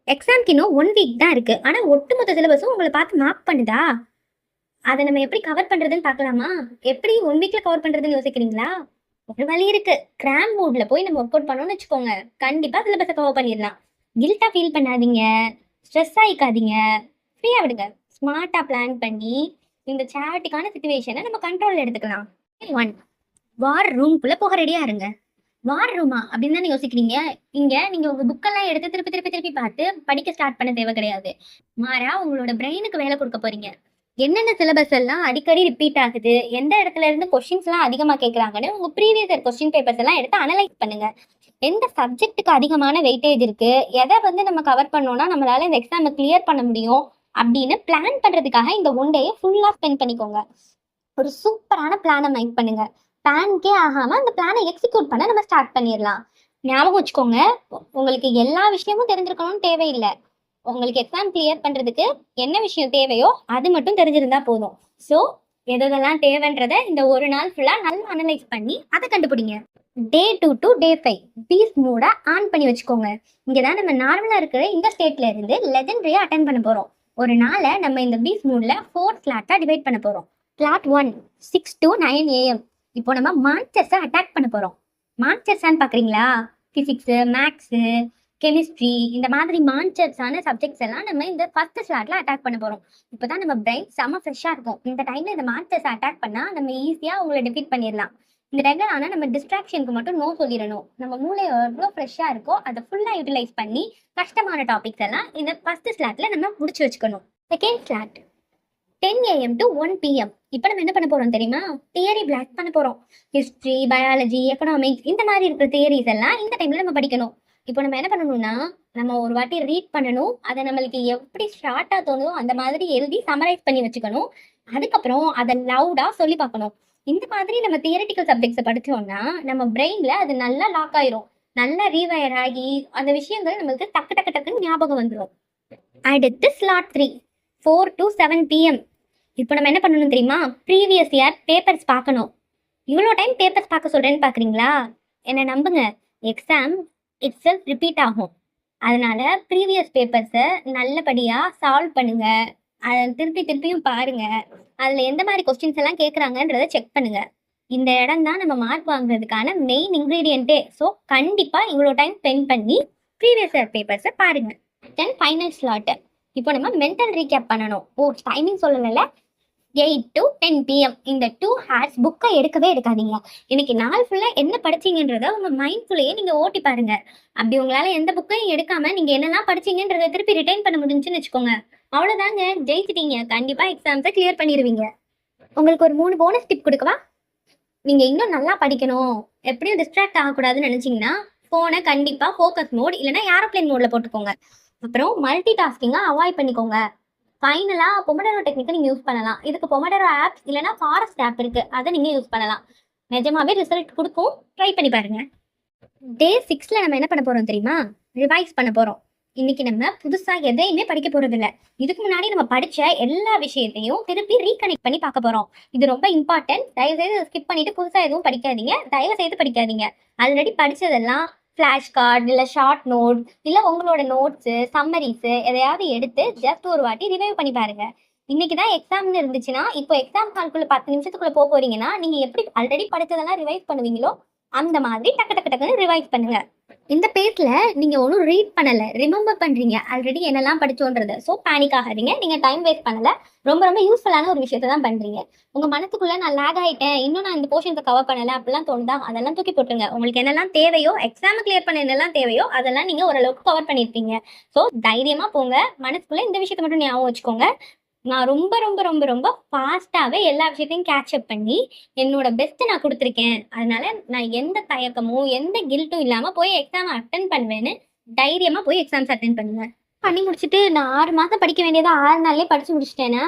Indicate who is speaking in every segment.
Speaker 1: எக்ஸாம்க்கு இன்னும் 1 வீக் தான் இருக்கு. ஆனா ஒட்டுமொத்த சிலபஸும் உங்கள பார்த்து மார்க் பண்ணுதா? அத நம்ம எப்படி கவர் பண்றதுன்னு பார்க்கலாமா? எப்படி 1 வீக்ல கவர் பண்றதுன்னு யோசிக்கிறீங்களா? ஒரு வழி இருக்கு. கிராம் மோட்ல போய் நம்ம ஒர்க் அவுட் பண்ணோம்னு வச்சுக்கோங்க. கண்டிப்பா சிலபஸ கவர் பண்ணிடலாம். கில்ட்டா ஃபீல் பண்ணாதீங்க. ஸ்ட்ரெஸ் ஆயிக்காதீங்க. ஃப்ரீயா விடுங்க. ஸ்மார்ட்டா பிளான் பண்ணி இந்த சாட்டிக்கான சிச்சுவேஷன நம்ம கண்ட்ரோல்ல எடுத்துக்கலாம். 1 வார் ரூம்குள்ள போக ரெடியா இருங்க. வார் ரூமா அப்படின்னு தானே யோசிக்கிறீங்க. இங்க நீங்க உங்க புக்கெல்லாம் எடுத்து திருப்பி திருப்பி திருப்பி பார்த்து படிக்க ஸ்டார்ட் பண்ண தேவை கிடையாது. மாறா உங்களோட பிரெயினுக்கு வேலை கொடுக்க போறீங்க. என்னென்ன சிலபஸ் எல்லாம் அடிக்கடி ரிப்பீட் ஆகுது, எந்த இடத்துல இருந்து கொஸ்டின்ஸ் எல்லாம் அதிகமா கேட்கறாங்கன்னு உங்க ப்ரீவியஸ் இயர் கொஸ்டின் பேப்பர்ஸ் எல்லாம் எடுத்து அனலைஸ் பண்ணுங்க. எந்த சப்ஜெக்ட்டுக்கு அதிகமான வெயிட்டேஜ் இருக்கு, எதை வந்து நம்ம கவர் பண்ணோம்னா நம்மளால இந்த எக்ஸாமை கிளியர் பண்ண முடியும் அப்படின்னு பிளான் பண்றதுக்காக இந்த ஒன் டேயை ஃபுல்லா ஸ்பெண்ட் பண்ணிக்கோங்க. ஒரு சூப்பரான பிளானை மேக் பண்ணுங்க. பிளான்கே ஆகாம அந்த பிளானை எக்ஸிக்யூட் பண்ண நம்ம ஸ்டார்ட் பண்ணிடலாம். ஞாபகம் வச்சுக்கோங்க, உங்களுக்கு எல்லா விஷயமும் தெரிஞ்சிருக்கணும்னு தேவையில்லை. உங்களுக்கு எக்ஸாம் கிளியர் பண்றதுக்கு என்ன விஷயம் தேவையோ அது மட்டும் தெரிஞ்சிருந்தா போதும். ஸோ எதெல்லாம் தேவைன்றத இந்த ஒரு நாள் ஃபுல்லா நல்லா அனலைஸ் பண்ணி அதை கண்டுபிடிங்க. டே 2 டு டே 5 பீஸ் மூட ஆன் பண்ணி வச்சுக்கோங்க. இங்கதான் நம்ம நார்மலா இருக்கிற இந்த ஸ்டேட்ல இருந்து லெஜெண்டரியா அட்டன் பண்ண போறோம். ஒரு நாளை நம்ம இந்த பீஸ் மூட்ல 4 ஸ்லாட்டா டிவைட் பண்ண போறோம். Slot 1 6 to 9 AM. இப்போ நம்ம மான்ஸ்டர்ஸை அட்டாக் பண்ண போறோம். மான்ஸ்டர்ஸான்னு பாக்குறீங்களா? பிசிக்ஸ், மேக்ஸ், கெமிஸ்ட்ரி இந்த மாதிரி மான்ஸ்டர்ஸான சப்ஜெக்ட்ஸ் எல்லாம் நம்ம இந்த ஃபர்ஸ்ட் ஸ்லாட்ல அட்டாக் பண்ண போறோம். இப்போதான் நம்ம பிரெயின் செம ஃப்ரெஷ்ஷா இருக்கும். இந்த டைம்ல இந்த மான்ஸ்டர்ஸ் அட்டாக் பண்ணா நம்ம ஈஸியா உங்களை டிஃபீட் பண்ணிடலாம். இந்த டைம்ல ஆனா நம்ம டிஸ்ட்ராக்ஷனுக்கு மட்டும் நோ சொல்லிடணும். நம்ம மூளை எவ்வளோ ஃப்ரெஷ்ஷா இருக்கோ அதை ஃபுல்லா யூட்டிலைஸ் பண்ணி கஷ்டமான டாபிக்ஸ் எல்லாம் இந்த ஃபர்ஸ்ட் ஸ்லாட்ல நம்ம முடிச்சு வச்சுக்கணும். Second slot 10 AM to 1 PM. இப்போ நம்ம என்ன பண்ண போறோம் தெரியுமா? தியரி பிளாக் பண்ண போறோம். ஹிஸ்ட்ரி, பயாலஜி, எக்கனாமிக்ஸ் இந்த மாதிரி இருக்கிற தியரிஸ் எல்லாம் இந்த டைம்ல நம்ம படிக்கணும். இப்போ நம்ம என்ன பண்ணணும்னா, நம்ம ஒரு வாட்டி ரீட் பண்ணணும். அதை நம்மளுக்கு எப்படி ஷார்ட்டா தோணுதோ அந்த மாதிரி எழுதி சமரைஸ் பண்ணி வச்சுக்கணும். அதுக்கப்புறம் அதை லவுடா சொல்லி பார்க்கணும். இந்த மாதிரி நம்ம தியரிட்டிக்கல் சப்ஜெக்ட்ஸை படிச்சோம்னா நம்ம பிரெயின்ல அது நல்லா லாக் ஆயிரும். நல்லா ரீவயர் ஆகி அந்த விஷயங்கள் நம்மளுக்கு டக்கு டக்கு டக்குன்னு ஞாபகம் வந்துடும். அடுத்து ஸ்லாட் 3 4 to 7 PM. இப்போ நம்ம என்ன பண்ணணும் தெரியுமா? ப்ரீவியஸ் இயர் பேப்பர்ஸ் பார்க்கணும். இவ்வளோ டைம் பேப்பர்ஸ் பார்க்க சொல்கிறேன்னு பார்க்குறீங்களா? என்னை நம்புங்க, எக்ஸாம் இட் செல்ஃப் ரிப்பீட் ஆகும். அதனால ப்ரீவியஸ் பேப்பர்ஸை நல்லபடியாக சால்வ் பண்ணுங்க. அதை திருப்பி திருப்பியும் பாருங்க. அதில் எந்த மாதிரி கொஸ்டின்ஸ் எல்லாம் கேட்குறாங்கன்றதை செக் பண்ணுங்க. இந்த இடம் தான் நம்ம மார்க் வாங்குறதுக்கான மெயின் இன்க்ரீடியன்ட்டே. ஸோ கண்டிப்பாக இவ்வளோ டைம் ஸ்பெண்ட் பண்ணி ப்ரீவியஸ் இயர் பேப்பர்ஸை பாருங்க. தென் ஃபைனல் ஸ்லாட்டு. இப்போ நம்ம மென்டல் ரீகேப் பண்ணணும். டைமிங் சொல்லலை, 8 to 10 PM. இந்த 2 hours புக்கை எடுக்கவே எடுக்காதீங்க. இன்னைக்கு நாள் ஃபுல்லாக என்ன படிச்சீங்கன்றத உங்கள் மைண்ட்குள்ளேயே நீங்கள் ஓட்டி பாருங்க. அப்படி உங்களால் எந்த புக்கையும் எடுக்காம நீங்கள் என்னெல்லாம் படிச்சீங்கன்றதை திருப்பி ரிட்டைன் பண்ண முடிஞ்சுன்னு வச்சுக்கோங்க. அவ்வளோதாங்க, ஜெயிச்சிட்டீங்க. கண்டிப்பாக எக்ஸாம்ஸை கிளியர் பண்ணிடுவீங்க. உங்களுக்கு ஒரு 3 போனஸ் டிப் கொடுக்கவா? நீங்கள் இன்னும் நல்லா படிக்கணும், எப்படியும் டிஸ்ட்ராக்ட் ஆகக்கூடாதுன்னு நினச்சிங்கன்னா ஃபோனை கண்டிப்பாக ஃபோக்கஸ் மோட் இல்லைனா ஏரோப்ளேன் மோடில் போட்டுக்கோங்க. அப்புறம் மல்டி டாஸ்கிங்கை அவாய்ட் பண்ணிக்கோங்க. ஃபைனலாக பொமடரோ டெக்னிக்கை நீங்கள் யூஸ் பண்ணலாம். இதுக்கு பொமடரோ ஆப்ஸ் இல்லைனா ஃபாரஸ்ட் ஆப் இருக்குது, அதை நீங்கள் யூஸ் பண்ணலாம். நிஜமாவே ரிசல்ட் கொடுக்கும். ட்ரை பண்ணி பாருங்க. டே 6ல் நம்ம என்ன பண்ண போகிறோம் தெரியுமா? ரிவைஸ் பண்ண போகிறோம். இன்னைக்கு நம்ம புதுசாக எதையுமே படிக்க போகிறது இல்லை. இதுக்கு முன்னாடி நம்ம படித்த எல்லா விஷயத்தையும் திருப்பி ரீகனெக்ட் பண்ணி பார்க்க போகிறோம். இது ரொம்ப இம்பார்ட்டன்ட். தயவுசெய்து ஸ்கிப் பண்ணிட்டு புதுசாக எதுவும் படிக்காதீங்க. தயவுசெய்து படிக்காதீங்க. ஆல்ரெடி படித்ததெல்லாம் ஃப்ளாஷ் கார்டு இல்லை ஷார்ட் நோட் இல்லை உங்களோட நோட்ஸு சம்மரிஸு எதையாவது எடுத்து ஜஸ்ட் ஒரு வாட்டி ரிவைவ் பண்ணி பாருங்க. இன்னைக்கு தான் எக்ஸாம்னு இருந்துச்சுன்னா இப்போ எக்ஸாம் ஹால்குள்ளே 10 நிமிஷத்துக்குள்ளே போக போறீங்கன்னா நீங்கள் எப்படி ஆல்ரெடி படித்ததெல்லாம் ரிவைஸ் பண்ணுவீங்களோ அந்த மாதிரி டக்கு டக்கு டக்குன்னு ரிவைஸ் பண்ணுங்க. இந்த பேஜில் நீங்கள் ஒன்றும் ரீட் பண்ணலை, ரிமெம்பர் பண்ணுறீங்க ஆல்ரெடி என்னெல்லாம் படித்தோன்றதை. ஸோ பேனிக் ஆகாதீங்க. நீங்கள் டைம் வேஸ்ட் பண்ணலை. ரொம்ப ரொம்ப யூஸ்ஃபுல்லான ஒரு விஷயத்தை தான் பண்ணுறீங்க. உங்கள் மனசுக்குள்ளே நான் லேக் ஆகிட்டேன், இன்னும் நான் இந்த போர்ஷன்ஸை கவர் பண்ணலை அப்படிலாம் தோணுதா? அதெல்லாம் தூக்கி போட்டுருங்க. உங்களுக்கு என்னெல்லாம் தேவையோ, எக்ஸாம் கிளியர் பண்ண என்னெல்லாம் தேவையோ அதெல்லாம் நீங்கள் ஓரளவுக்கு கவர் பண்ணியிருப்பீங்க. ஸோ தைரியமாக போங்க. மனசுக்குள்ளே இந்த விஷயத்தை மட்டும் ஞாபகம் வச்சுக்கோங்க. நான் ரொம்ப ரொம்ப ரொம்ப ரொம்ப ஃபாஸ்ட்டாகவே எல்லா விஷயத்தையும் கேட்சப் பண்ணி என்னோட பெஸ்ட்டை நான் கொடுத்துருக்கேன். அதனால நான் எந்த தயக்கமும் எந்த கில்ட்டும் இல்லாமல் போய் எக்ஸாம் அட்டன் பண்ணுவேன்னு தைரியமாக போய் எக்ஸாம்ஸ் அட்டன் பண்ணுவேன். பண்ணி முடிச்சுட்டு நான் 6 மாதம் படிக்க வேண்டியதை 6 நாள்லேயே படித்து முடிச்சிட்டேன்னா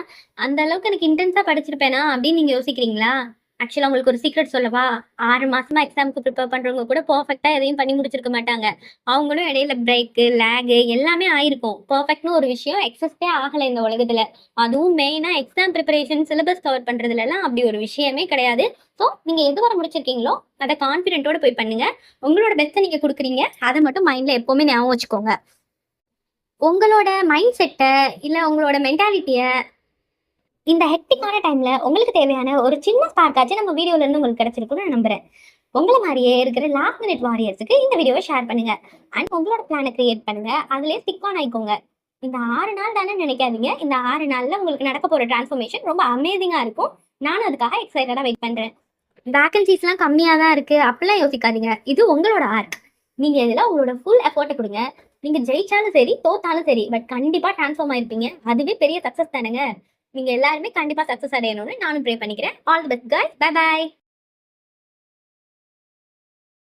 Speaker 1: அந்த அளவுக்கு எனக்கு இன்டென்ஸாக படிச்சிருப்பேனா அப்படின்னு நீங்கள் யோசிக்கிறீங்களா? ஆக்சுவலாக உங்களுக்கு ஒரு சீக்ரெட் சொல்லவா? 6 மாசமா எக்ஸாமுக்கு ப்ரிப்பேர் பண்ணுறவங்க கூட பர்ஃபெக்டாக எதையும் பண்ணி முடிச்சிருக்க மாட்டாங்க. அவங்களும் இடையில பிரேக்கு லேகு எல்லாமே ஆயிருக்கும். பர்ஃபெக்ட்னு ஒரு விஷயம் எக்ஸஸ்டே ஆகலை இந்த உலகத்தில். அதுவும் மெயினாக எக்ஸாம் ப்ரிப்பரேஷன் சிலபஸ் கவர் பண்ணுறதுலலாம் அப்படி ஒரு விஷயமே கிடையாது. ஸோ நீங்கள் எது வரை முடிச்சிருக்கீங்களோ அதை கான்ஃபிடென்ட்டோட போய் பண்ணுங்க. உங்களோட பெஸ்ட்டை நீங்கள் கொடுக்குறீங்க, அதை மட்டும் மைண்டில் எப்போவுமே ஞாபகம் வச்சுக்கோங்க. உங்களோட மைண்ட் செட்டை இல்லை உங்களோட மென்டாலிட்டியை இந்த ஹெக்டிக்கான டைம்ல உங்களுக்கு தேவையான ஒரு சின்ன ஸ்பார்க்காச்சும் நம்ம வீடியோல இருந்து உங்களுக்கு கிடைச்சிருக்கும்னு நான் நம்புறேன். உங்களை மாதிரியே இருக்கிற லாஸ்ட் மினிட் வாரியர்ஸுக்கு இந்த வீடியோவை ஷேர் பண்ணுங்க. அண்ட் உங்களோட பிளானை கிரியேட் பண்ணுங்க. அதுலேயே ஸ்டிக் ஆன் ஆயிக்கோங்க. இந்த 6 நாள் தானே நினைக்காதீங்க. இந்த 6 நாள்ல உங்களுக்கு நடக்க போற டிரான்ஸ்ஃபர்மேஷன் ரொம்ப அமேசிங்கா இருக்கும். நானும் அதுக்காக எக்ஸைட்டடா வெயிட் பண்றேன். வேகன்சிஸ்லாம் கம்மியாக தான் இருக்கு அப்படிலாம் யோசிக்காதீங்க. இது உங்களோட ஆர்க். நீங்க இதில் உங்களோட ஃபுல் எஃபோர்ட்டை கொடுங்க. நீங்க ஜெயிச்சாலும் சரி தோத்தாலும் சரி, பட் கண்டிப்பா டிரான்ஸ்ஃபார்ம் ஆயிருப்பீங்க. அதுவே பெரிய சக்சஸ் தானுங்க. நீங்க எல்லாருமே கண்டிப்பா சக்சஸ் அடையணும்னு நானும் ப்ரே பண்ணிக்கிறேன். All the best guys. Bye by.